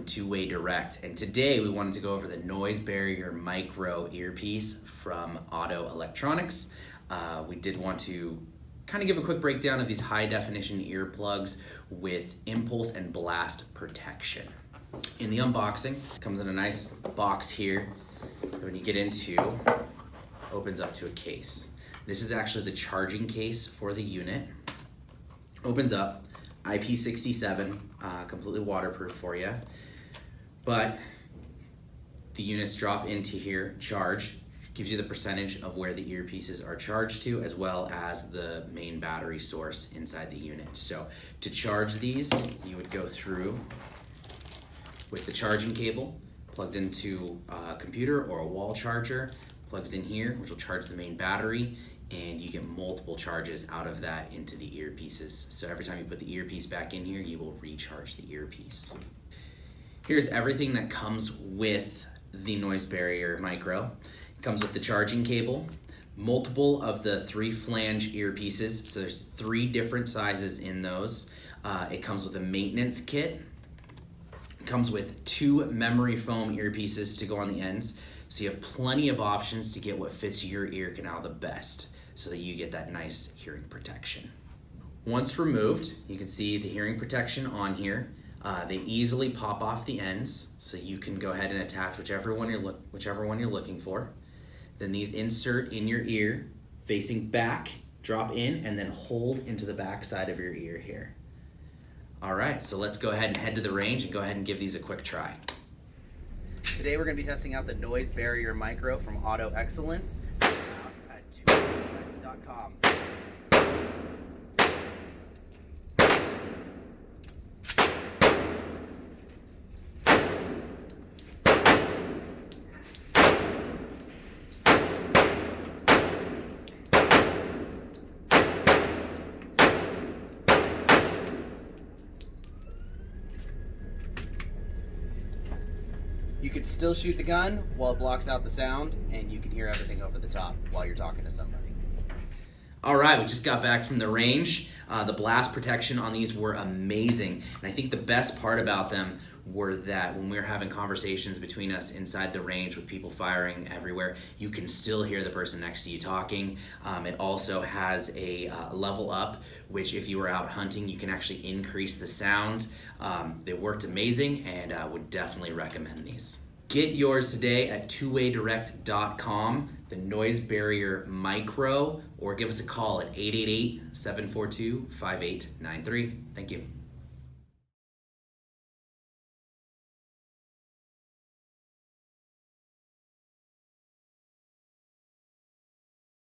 Two-Way Direct, and today we wanted to go over the NoizeBarrier Micro earpiece from OTTO Electronics. We did want to kind of give a quick breakdown of these high-definition earplugs with impulse and blast protection. In the unboxing, it comes in a nice box here that when you get into, opens up to a case. This is actually the charging case for the unit. Opens up, IP67, completely waterproof for you. But the units drop into here, charge, gives you the percentage of where the earpieces are charged to, as well as the main battery source inside the unit. So to charge these, you would go through with the charging cable, plugged into a computer or a wall charger, plugs in here, which will charge the main battery, and you get multiple charges out of that into the earpieces. So every time you put the earpiece back in here, you will recharge the earpiece. Here's everything that comes with the NoizeBarrier Micro. It comes with the charging cable, multiple of the 3 flange earpieces, so there's 3 different sizes in those. It comes with a maintenance kit. It comes with 2 memory foam earpieces to go on the ends, so you have plenty of options to get what fits your ear canal the best, so that you get that nice hearing protection. Once removed, you can see the hearing protection on here. They easily pop off the ends, so you can go ahead and attach whichever one you're looking for. Then these insert in your ear, facing back, drop in, and then hold into the back side of your ear here. All right, so let's go ahead and head to the range and go ahead and give these a quick try. Today we're going to be testing out the NoizeBarrier Micro from OTTO Excellence at OTTO.com. You could still shoot the gun while it blocks out the sound, and you can hear everything over the top while you're talking to somebody. All right, we just got back from the range. The blast protection on these were amazing, and I think the best part about them were that when we were having conversations between us inside the range with people firing everywhere, you can still hear the person next to you talking. It also has a level up, which if you were out hunting, you can actually increase the sound. They worked amazing, and would definitely recommend these. Get yours today at twowaydirect.com, the NoizeBarrier Micro, or give us a call at 888-742-5893. Thank you.